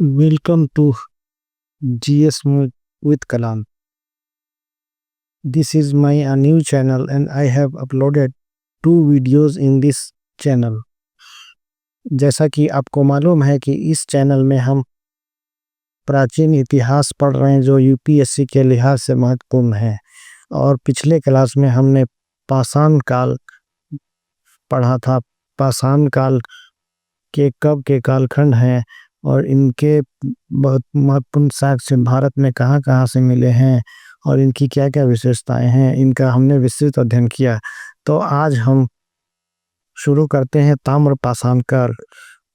Welcome to GS with Kalam. This is my new channel and I have uploaded 2 videos in this channel. जैसा कि आपको मालूम है कि इस चैनल में हम प्राचीन इतिहास पढ़ रहे हैं जो यूपीएससी के लिहाज से महत्वपूर्ण है। और पिछले क्लास में हमने पाषाण काल पढ़ा था। पाषाण काल के कब के कालखंड हैं और इनके बहुत महत्वपूर्ण साक्ष्य भारत में कहाँ-कहाँ से मिले हैं और इनकी क्या-क्या विशेषताएं हैं, इनका हमने विस्तृत अध्ययन किया। तो आज हम शुरू करते हैं ताम्र पाषाण काल।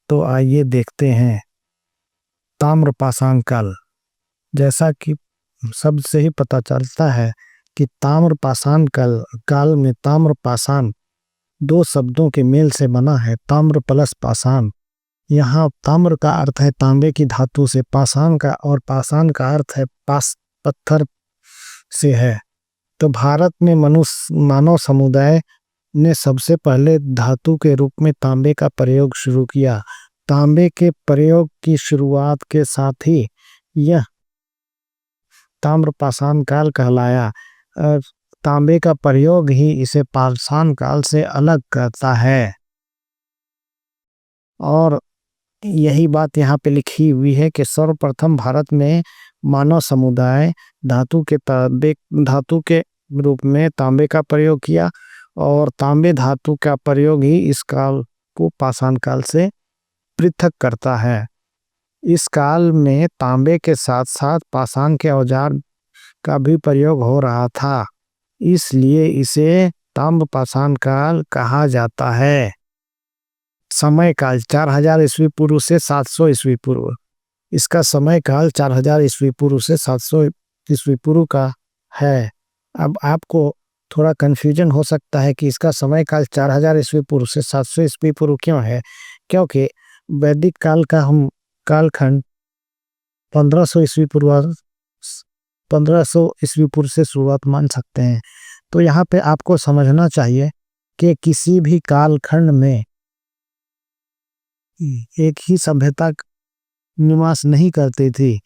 तो आइए देखते हैं ताम्र पाषाण काल। जैसा कि शब्द से ही पता चलता है कि ताम्र पाषाण काल में ताम्र पाषाण 2 शब्दों के मेल से बना है, ताम्र प्लस पाषाण। यहाँ ताम्र का अर्थ है तांबे की धातु से, पाषाण का अर्थ है पत्थर से है। तो भारत में मानव समुदाय ने सबसे पहले धातु के रूप में तांबे का प्रयोग शुरू किया। तांबे के प्रयोग की शुरुआत के साथ ही यह ताम्र पाषाण काल कहलाया। तांबे का प्रयोग ही इसे पाषाण काल से अलग करता है। और यही बात यहाँ पे लिखी हुई है कि सर्वप्रथम भारत में मानव समुदाय धातु के रूप में तांबे का प्रयोग किया और तांबे धातु का प्रयोग ही इस काल को पाषाण काल से पृथक करता है। इस काल में तांबे के साथ साथ पाषाण के औजार का भी प्रयोग हो रहा था, इसलिए इसे ताम्र पाषाण काल कहा जाता है। समय काल 4000 ईस्वी पूर्व से 700 ईस्वी पूर्व। इसका समय काल 4000 ईस्वी पूर्व से 700 ईस्वी पूर्व का है। अब आपको थोड़ा कंफ्यूजन हो सकता है कि इसका समय काल 4000 ईस्वी पूर्व से 700 ईस्वी पूर्व क्यों है, क्योंकि वैदिक काल का हम कालखंड 1500 ईस्वी पूर्व से शुरुआत मान सकते हैं। तो यहाँ पे आपको समझना चाहिए कि किसी भी कालखंड में एक ही सभ्यता निवास नहीं करती थी,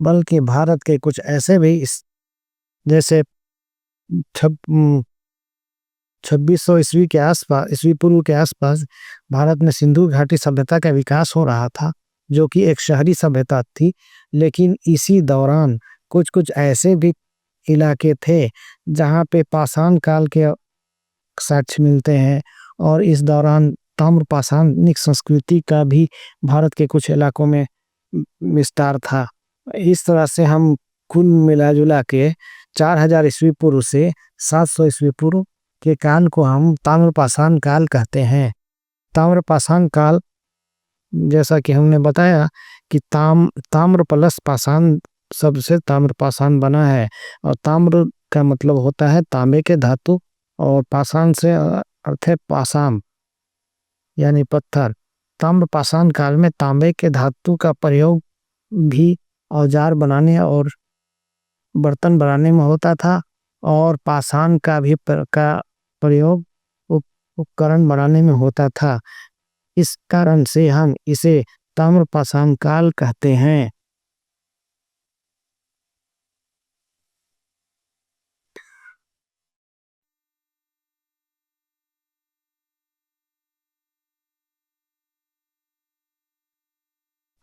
बल्कि भारत के कुछ ऐसे भी जैसे 2600 ईस्वी पूर्व के आसपास भारत में सिंधु घाटी सभ्यता का विकास हो रहा था, जो कि एक शहरी सभ्यता थी। लेकिन इसी दौरान कुछ ऐसे भी इलाके थे जहाँ पे पाषाण काल के साक्ष्य मिलते हैं और इस दौरान ताम्र पाषाणिक संस्कृति का भी भारत के कुछ इलाकों में विस्तार था। इस तरह से हम कुल मिला जुला के 4000 ईस्वी पूर्व से 700 ईस्वी पूर्व के काल को हम ताम्र पाषाण काल कहते हैं। ताम्र पाषाण काल, जैसा कि हमने बताया कि ताम्र प्लस पाषाण सबसे ताम्र पाषाण बना है और ताम्र का मतलब होता है तांबे के धातु और पाषाण से अर्थ है पाषाण यानी पत्थर। ताम्र पाषाण काल में तांबे के धातु का प्रयोग भी औजार बनाने और बर्तन बनाने में होता था और पाषाण का भी प्रयोग उपकरण बनाने में होता था। इस कारण से हम इसे ताम्र पाषाण काल कहते हैं।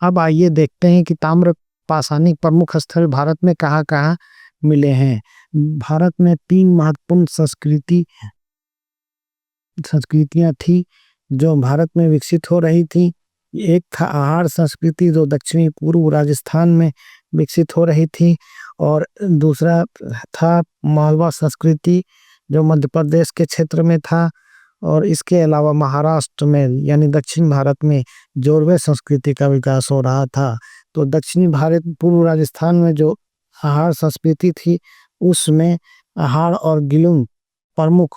अब आइए देखते हैं कि ताम्र पाषाणिक प्रमुख स्थल भारत में कहाँ-कहाँ मिले हैं। भारत में 3 महत्वपूर्ण संस्कृतियां थी जो भारत में विकसित हो रही थी। एक था आहार संस्कृति जो दक्षिणी पूर्व राजस्थान में विकसित हो रही थी और दूसरा था मालवा संस्कृति जो मध्य प्रदेश के क्षेत्र में था और इसके अलावा महाराष्ट्र में यानी दक्षिण भारत में जोरवे संस्कृति का विकास हो रहा था। तो दक्षिणी भारत पूर्व राजस्थान में जो आहार संस्कृति थी उसमें आहार और गिलुम प्रमुख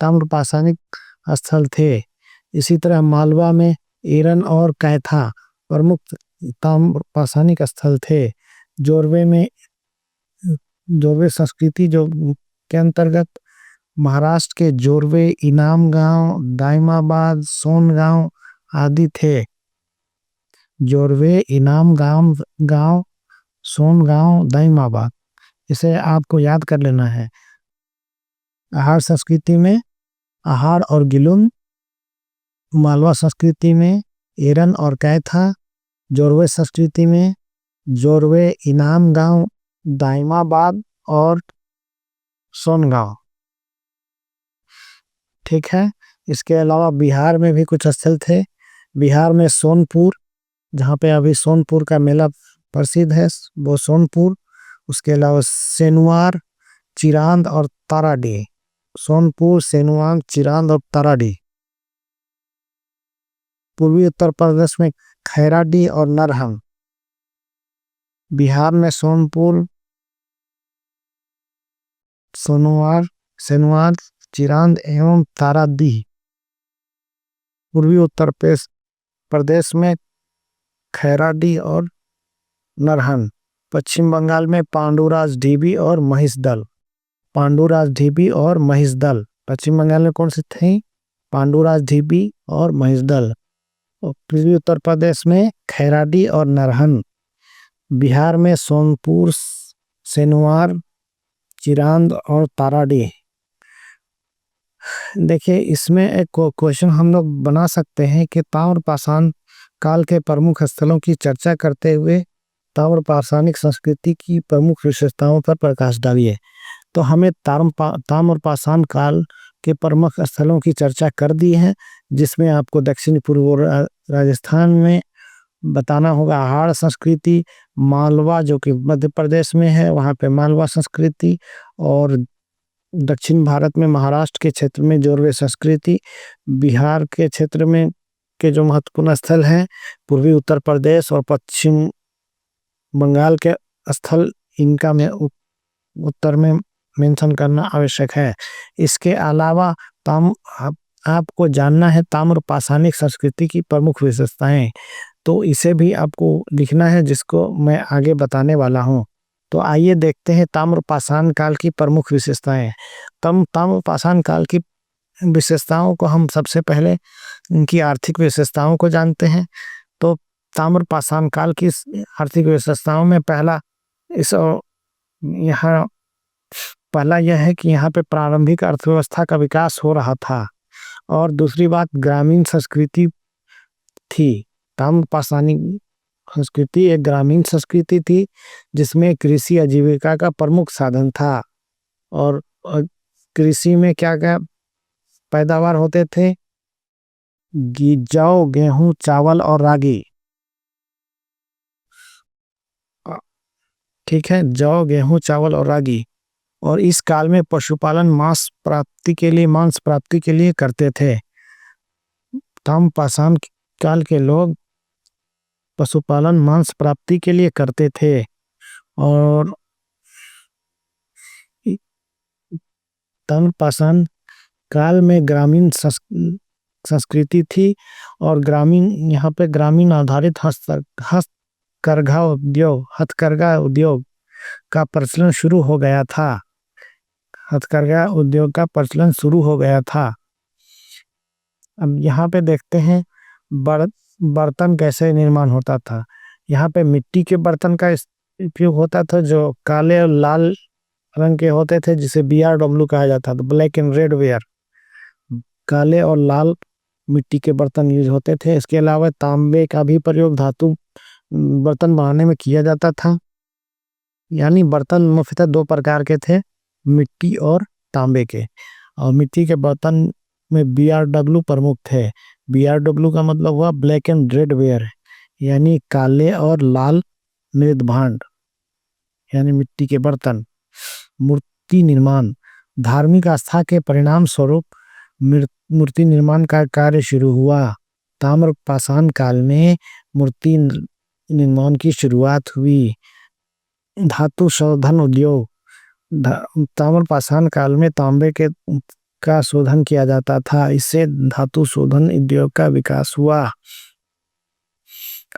ताम्र पाषाणिक स्थल थे। इसी तरह मालवा में एरन और कैथा प्रमुख ताम्र पाषाणिक स्थल थे। जोरवे संस्कृति जो के अंतर्गत महाराष्ट्र के जोरवे, इनाम गांव, दाइमाबाद, सोनगांव आदि थे। जोरवे, इनाम गांव, सोन गांव, दाइमाबाद, इसे आपको याद कर लेना है। आहार संस्कृति में आहार और गिलुन, मालवा संस्कृति में एरन और कैथा, जोरवे संस्कृति में जोरवे, इनाम गांव, दाइमाबाद और सोनगांव। ठीक है। इसके अलावा बिहार में भी कुछ स्थल थे। बिहार में सोनपुर, जहाँ पे अभी सोनपुर का मेला प्रसिद्ध है, वो सोनपुर। उसके अलावा सेनुआर, चिरांद और ताराडी। सोनपुर, सेनुआर, चिरांद और ताराडी। पूर्वी उत्तर प्रदेश में खैराडी और नरहंग। बिहार में सोनपुर, सेनुआर, चिरांद एवं ताराडी। पूर्वी उत्तर प्रदेश में खैराडी और नरहन। पश्चिम बंगाल में पांडुराज ढीबी और महिषदल। पांडुराज ढीबी और महिषदल पश्चिम बंगाल में कौन से थे? पांडुराज ढीबी और महिषदल। पूर्वी उत्तर प्रदेश में खैराडी और नरहन। बिहार में सोनपुर, सेनुआर, चिरांद और ताराडी। देखिए, इसमें एक क्वेश्चन हम लोग बना सकते हैं कि ताम्रपाषाण काल के प्रमुख स्थलों की चर्चा करते हुए ताम्रपाषाणिक संस्कृति की प्रमुख विशेषताओं पर प्रकाश डालिए। तो हमें ताम्रपाषाण काल के प्रमुख स्थलों की चर्चा कर दी है, जिसमें आपको दक्षिण पूर्व राजस्थान में बताना होगा आहार संस्कृति, मालवा जो कि मध्य प्रदेश में है, वहाँ पे मालवा संस्कृति, और दक्षिण भारत में महाराष्ट्र के क्षेत्र में जोरवे संस्कृति। बिहार के क्षेत्र में के जो महत्वपूर्ण स्थल हैं, पूर्वी उत्तर प्रदेश और पश्चिम बंगाल के स्थल, इनका में उत्तर में मेंशन करना आवश्यक है। इसके अलावा आपको जानना है ताम्रपाषाणिक संस्कृति की प्रमुख विशेषताएं, तो इसे भी आपको लिखना है, जिसको मैं आगे बताने वाला हूं। तो आइए देखते हैं ताम्रपाषाण काल की प्रमुख विशेषताएं। ताम्रपाषाण काल की विशेषताओं को हम सबसे पहले इनकी आर्थिक विशेषताओं को जानते हैं। तो ताम्रपाषाण काल की आर्थिक विशेषताओं में पहला यह है कि यहाँ पे प्रारंभिक अर्थव्यवस्था का विकास हो रहा था, और दूसरी बात ग्रामीण संस्कृति थी। ताम्रपाषाणी संस्कृति एक ग्रामीण संस्कृति थी, जिसमें कृषि आजीविका का प्रमुख साधन था। और कृषि में क्या क्या पैदावार होते थे? जौ, गेहूं, चावल और रागी। ठीक है, जौ, गेहूं, चावल और रागी। और इस काल में पशुपालन मांस प्राप्ति के लिए करते थे। ताम्रपाषाण काल के लोग पशुपालन मांस प्राप्ति के लिए करते थे। और ताम्रपाषाण काल में ग्रामीण संस्कृति थी, और यहाँ पे ग्रामीण आधारित हथकरघा उद्योग का प्रचलन शुरू हो गया था। हथकरघा उद्योग का प्रचलन शुरू हो गया था। अब यहाँ पे देखते हैं बर्तन कैसे निर्माण होता था। यहाँ पे मिट्टी के बर्तन का उपयोग होता था, जो काले और लाल रंग के होते थे, जिसे BRW कहा जाता था, ब्लैक एंड रेड वेयर। काले और लाल मिट्टी के बर्तन यूज होते थे। इसके अलावा तांबे का भी प्रयोग धातु बर्तन बनाने में किया जाता था। यानी बर्तन मुख्यतः दो प्रकार के थे, मिट्टी और तांबे के। और मिट्टी के बर्तन में BRW प्रमुख थे। BRW का मतलब हुआ ब्लैक एंड रेड वेयर, यानी काले और लाल मृद भांड, यानी मिट्टी के बर्तन। मूर्ति निर्माण, धार्मिक आस्था के परिणाम स्वरूप मूर्ति निर्माण का कार्य शुरू हुआ। ताम्रपाषाण काल में मूर्ति निर्माण की शुरुआत हुई। धातु शोधन उद्योग, ताम्रपाषाण काल में तांबे का शोधन किया जाता था। इससे धातु शोधन उद्योग का विकास हुआ।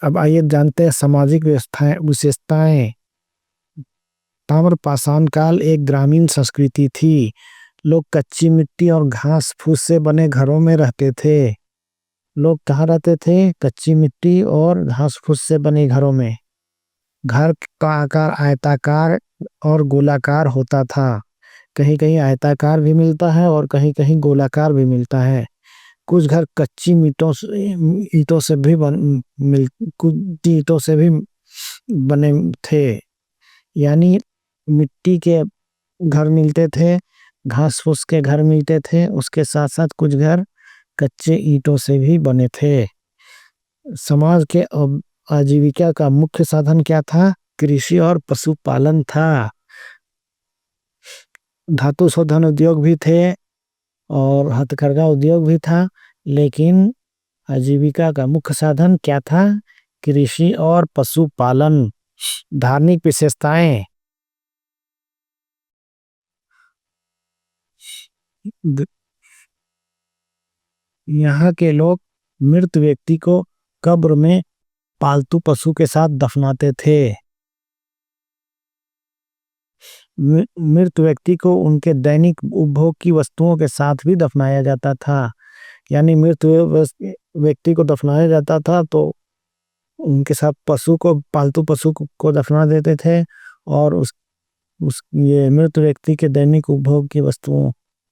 अब आइए जानते हैं सामाजिक विशेषताएं। ताम्रपाषाण काल एक ग्रामीण संस्कृति थी। लोग कच्ची मिट्टी और घास फूस से बने घरों में रहते थे। लोग कहाँ रहते थे? कच्ची मिट्टी और घास फूस से बने घरों में। घर का आकार आयताकार और गोलाकार होता था। कहीं कहीं आयताकार भी मिलता है और कहीं कहीं गोलाकार भी मिलता है। कुछ घर कच्ची ईंटों से भी कुछ ईंटों से भी बने थे। यानी मिट्टी के घर मिलते थे, घास फूस के घर मिलते थे, उसके साथ साथ कुछ घर कच्चे ईंटों से भी बने थे। समाज के आजीविका का मुख्य साधन क्या था? कृषि और पशुपालन था। धातु शोधन उद्योग भी थे और हथकरघा उद्योग भी था, लेकिन आजीविका का मुख्य साधन क्या था? कृषि और पशुपालन। धार्मिक विशेषताएं। द- यहाँ के लोग मृत व्यक्ति को कब्र में पालतू पशु के साथ दफनाते थे। मृत व्यक्ति को उनके दैनिक उपभोग की वस्तुओं के साथ भी दफनाया जाता था। यानी मृत व्यक्ति को दफनाया जाता था तो उनके साथ पशु को पालतू पशु को दफना देते थे और उस ये मृत व्यक्ति के दैनिक उपभोग की वस्तुओं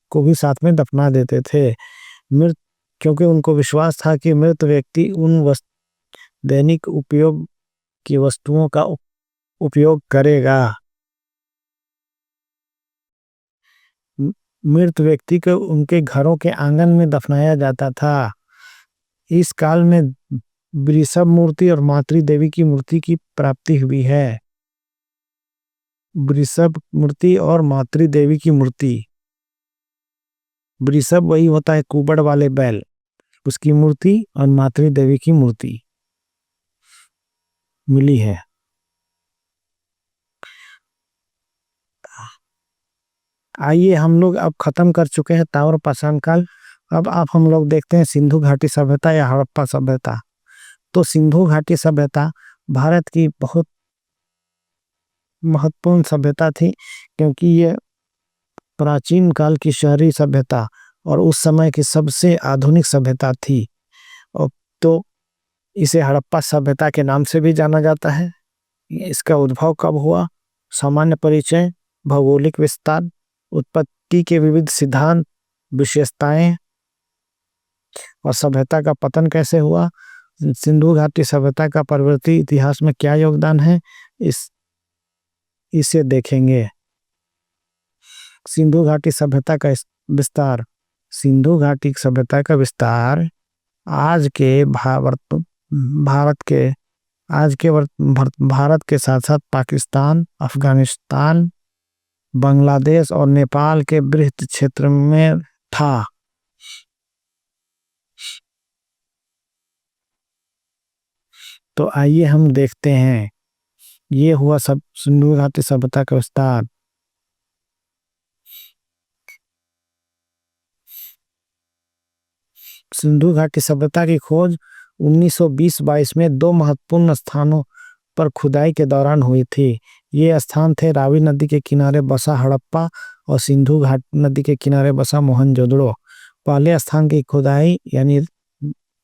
को भी साथ में दफना देते थे। मृत क्योंकि उनको विश्वास था कि मृत व्यक्ति उन दैनिक उपयोग की वस्तुओं का उपयोग करेगा। मृत व्यक्ति को उनके घरों के आंगन में दफनाया जाता था। इस काल में वृषभ मूर्ति और मातृ देवी की मूर्ति की प्राप्ति हुई है। वृषभ मूर्ति और मातृ देवी की मूर्ति। वृषभ वही होता है कुबड़ वाले बैल, उसकी मूर्ति, और मातृ देवी की मूर्ति मिली है। आइए, हम लोग अब खत्म कर चुके हैं ताम्र पाषाण काल। अब आप हम लोग देखते हैं सिंधु घाटी सभ्यता या हड़प्पा सभ्यता। तो सिंधु घाटी सभ्यता भारत की बहुत महत्वपूर्ण सभ्यता थी, क्योंकि ये प्राचीन काल की शहरी सभ्यता और उस समय की सबसे आधुनिक सभ्यता थी। और तो इसे हड़प्पा सभ्यता के नाम से भी जाना जाता है। इसका उद्भव कब हुआ? सामान्य परिचय, भौगोलिक विस्तार, उत्पत्ति के विविध सिद्धांत, विशेषताएं और सभ्यता का पतन कैसे हुआ। सिंधु घाटी सभ्यता का प्रवृत्ति इतिहास में क्या योगदान है, इसे देखेंगे। सिंधु घाटी सभ्यता का विस्तार। सिंधु घाटी सभ्यता का विस्तार आज के भारत के भारत के साथ साथ पाकिस्तान, अफगानिस्तान, बांग्लादेश और नेपाल के बृहद क्षेत्र में था। तो आइए हम देखते हैं, ये हुआ सब सिंधु घाटी सभ्यता का विस्तार। सिंधु घाटी सभ्यता की खोज 1920-22 में दो महत्वपूर्ण स्थानों पर खुदाई के दौरान हुई थी। ये स्थान थे रावी नदी के किनारे बसा हड़प्पा और सिंधु घाट नदी के किनारे बसा मोहनजोदड़ो। पहले स्थान की खुदाई यानी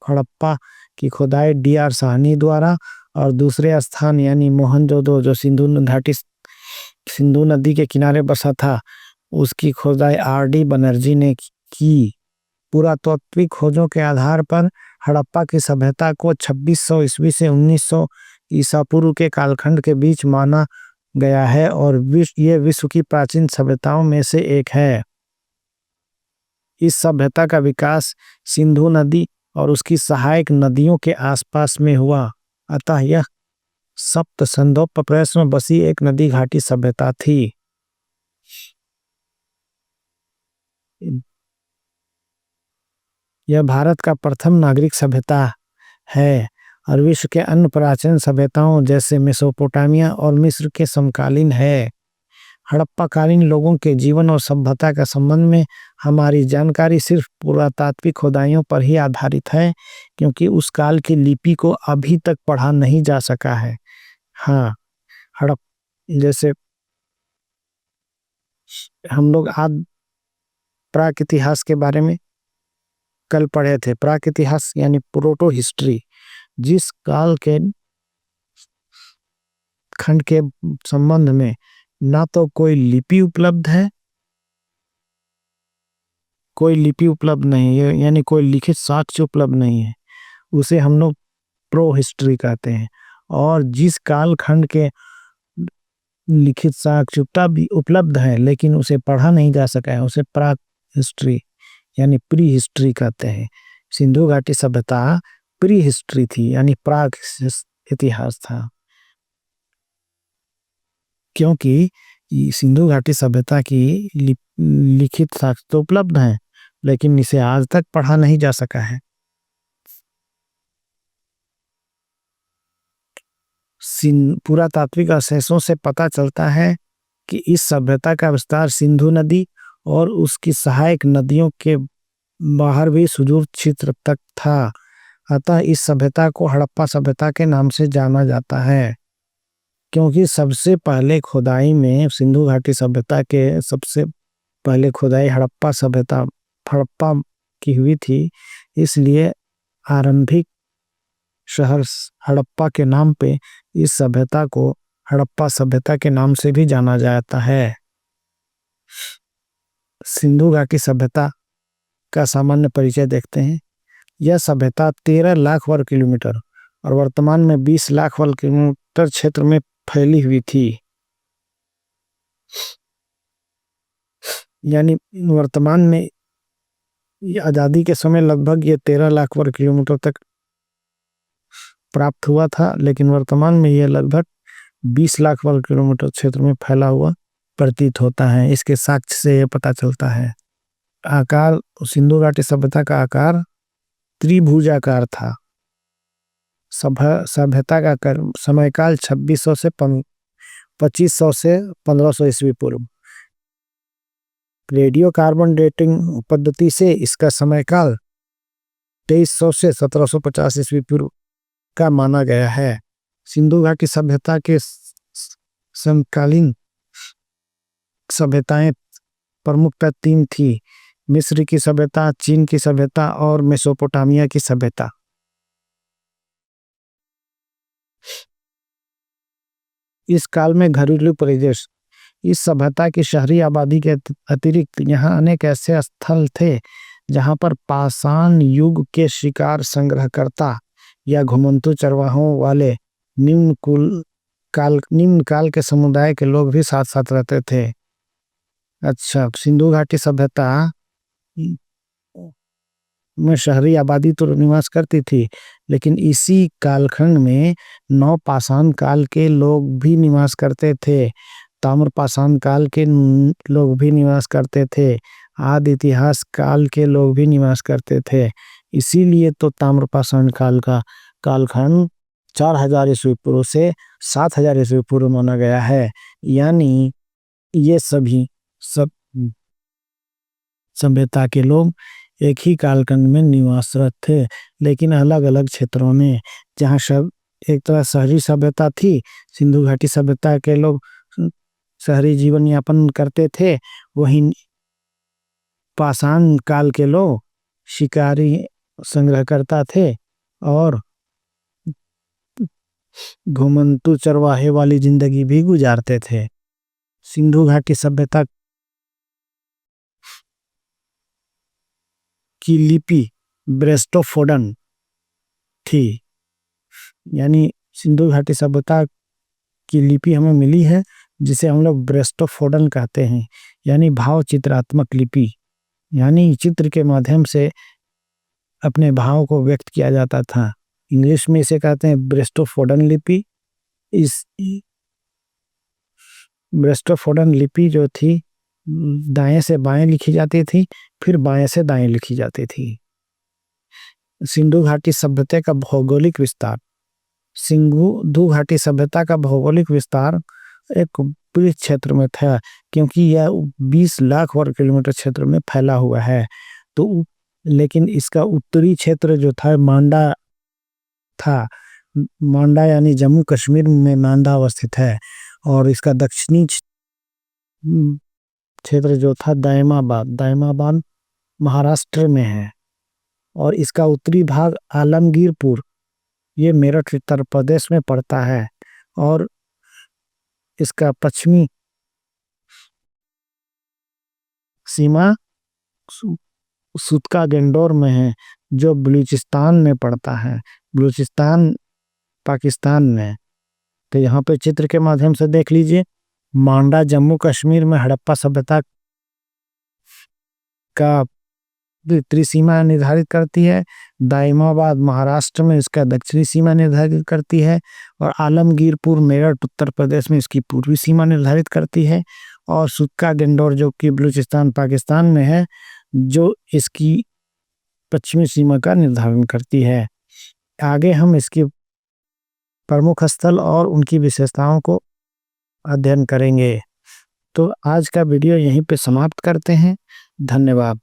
हड़प्पा की खुदाई D.R. साहनी द्वारा, और दूसरे स्थान यानी मोहनजोदड़ो जो सिंधु नदी के किनारे बसा था, उसकी खुदाई R.D. बनर्जी ने की। पुरातात्विक खोजों के आधार पर हड़प्पा की सभ्यता को 2600 ईस्वी से 1900 ईसा पूर्व के कालखंड के बीच माना गया है और ये विश्व की प्राचीन सभ्यताओं में से एक है। इस सभ्यता का विकास सिंधु नदी और उसकी सहायक नदियों के आसपास में हुआ, अतः यह सप्त संदोप प्रदेश में बसी एक नदी घाटी सभ्यता थी। यह भारत का प्रथम नागरिक सभ्यता है और विश्व के अन्य प्राचीन सभ्यताओं जैसे मेसोपोटामिया और मिस्र के समकालीन है। हड़प्पा कालीन लोगों के जीवन और सभ्यता के संबंध में हमारी जानकारी सिर्फ पुरातात्विक खुदाइयों पर ही आधारित है, क्योंकि उस काल की लिपि को अभी तक पढ़ा नहीं जा सका है। हाँ, हड़प जैसे हम लोग आज प्राक इतिहास के बारे में कल पढ़े थे, प्राक इतिहास यानी प्रोटो हिस्ट्री, जिस काल के खंड के संबंध में ना तो कोई लिपि उपलब्ध है, कोई लिपि उपलब्ध नहीं है, यानी कोई लिखित साक्ष्य उपलब्ध नहीं है, उसे हम लोग प्रो हिस्ट्री कहते हैं। और जिस काल खंड के लिखित साक्ष्य भी उपलब्ध है लेकिन उसे पढ़ा नहीं जा सका है, उसे प्राक हिस्ट्री यानी प्री हिस्ट्री कहते हैं। सिंधु घाटी सभ्यता प्री हिस्ट्री थी, यानी प्राक इतिहास था, क्योंकि सिंधु घाटी सभ्यता की लिखित साक्ष्य तो उपलब्ध हैं लेकिन इसे आज तक पढ़ा नहीं जा सका है। पुरातात्विक अवशेषों से पता चलता है कि इस सभ्यता का विस्तार सिंधु नदी और उसकी सहायक नदियों के बाहर भी सुदूर क्षेत्र तक था। अतः इस सभ्यता को हड़प्पा सभ्यता के नाम से जाना जाता है, क्योंकि सबसे पहले खुदाई में सिंधु घाटी सभ्यता के सबसे पहले खुदाई हड़प्पा सभ्यता हड़प्पा की हुई थी, इसलिए आरंभिक शहर हड़प्पा के नाम पे इस सभ्यता को हड़प्पा सभ्यता के नाम से भी जाना जाता है। सिंधु घाटी सभ्यता का सामान्य परिचय देखते हैं। यह सभ्यता 13 लाख वर्ग किलोमीटर और वर्तमान में 20 लाख वर्ग किलोमीटर क्षेत्र में फैली हुई थी, यानी वर्तमान में आज़ादी के समय लगभग ये 13 लाख वर्ग किलोमीटर तक प्राप्त हुआ था, लेकिन वर्तमान में यह लगभग 20 लाख वर्ग किलोमीटर क्षेत्र में फैला हुआ प्रतीत होता है। इसके साक्ष्य से यह पता चलता है। आकार सिंधु घाटी सभ्यता का आकार त्रिभुजाकार था। सभ्यता का समयकाल 2600 से 2500 से 1500 ईस्वी पूर्व। रेडियो कार्बन डेटिंग पद्धति से इसका समयकाल 2300 से 1750 ईस्वी पूर्व का माना गया है। सिंधु घाटी सभ्यता के समकालीन सभ्यताएं प्रमुखतः 3 थी: मिस्र की सभ्यता, चीन की सभ्यता और मेसोपोटामिया की सभ्यता। इस काल में घरेलू परिदृश्य। इस सभ्यता की शहरी आबादी के अतिरिक्त यहाँ अनेक ऐसे स्थल थे जहाँ पर पाषाण युग के शिकार संग्रहकर्ता या घुमंतू चरवाहों वाले निम्न काल के समुदाय के लोग भी साथ साथ रहते थे। अच्छा, सिंधु घाटी सभ्यता में शहरी आबादी तो निवास करती थी, लेकिन इसी कालखंड में नवपाषाण काल के लोग भी निवास करते थे, ताम्रपाषाण काल के लोग भी निवास करते थे, आदि इतिहास काल के लोग भी निवास करते थे। इसीलिए तो ताम्रपाषाण काल का कालखंड 4000 ईस्वी पूर्व से 7000 ईस्वी पूर्व माना गया है। यानी ये सभी सब सभ्यता के लोग एक ही कालखंड में निवासरत थे, लेकिन अलग अलग क्षेत्रों में। जहाँ सब एक तरह शहरी सभ्यता थी, सिंधु घाटी सभ्यता के लोग शहरी जीवन यापन करते थे, वहीं पाषाण काल के लोग शिकारी संग्रहकर्ता थे और घुमंतू चरवाहे वाली जिंदगी भी गुजारते थे। सिंधु घाटी सभ्यता की लिपि ब्रेस्टोफोडन थी, यानी सिंधु घाटी सभ्यता की लिपि हमें मिली है जिसे हम लोग ब्रेस्टोफोडन कहते हैं, यानी भाव चित्रात्मक लिपि। यानी चित्र के माध्यम से अपने भाव को व्यक्त किया जाता था। इंग्लिश में इसे कहते हैं ब्रेस्टोफोडन लिपि। इस ब्रेस्टोफोडन लिपि जो थी दाएं से बाएं लिखी जाती थी, फिर बाएं से दाएं लिखी जाती थी। सिंधु घाटी सभ्यता का भौगोलिक विस्तार। सिंधु घाटी सभ्यता का भौगोलिक विस्तार एक बड़े क्षेत्र में था, क्योंकि यह 20 लाख वर्ग किलोमीटर क्षेत्र में फैला हुआ है। तो लेकिन इसका उत्तरी क्षेत्र जो था था मांडा, यानी जम्मू कश्मीर में मांडा अवस्थित है, और इसका दक्षिणी क्षेत्र जो था दायमाबाद महाराष्ट्र में है। और इसका उत्तरी भाग आलमगीरपुर, ये मेरठ उत्तर प्रदेश में पड़ता है। और इसका पश्चिमी सीमा सूतका गेंडोर में है, जो बलूचिस्तान में पड़ता है, बलूचिस्तान पाकिस्तान में। तो यहाँ पे चित्र के माध्यम से देख लीजिए, मांडा जम्मू कश्मीर में हड़प्पा सभ्यता का उत्तरी सीमा निर्धारित करती है, दाइमाबाद महाराष्ट्र में इसका दक्षिणी सीमा निर्धारित करती है, और आलमगीरपुर मेरठ उत्तर प्रदेश में इसकी पूर्वी सीमा निर्धारित करती है, और सूतका गेंडोर जो कि बलूचिस्तान पाकिस्तान में है, जो इसकी पश्चिमी सीमा का निर्धारण करती है। आगे हम इसकी प्रमुख स्थल और उनकी विशेषताओं को अध्ययन करेंगे। तो आज का वीडियो यहीं पे समाप्त करते हैं। धन्यवाद।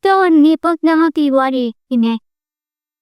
तो निपुण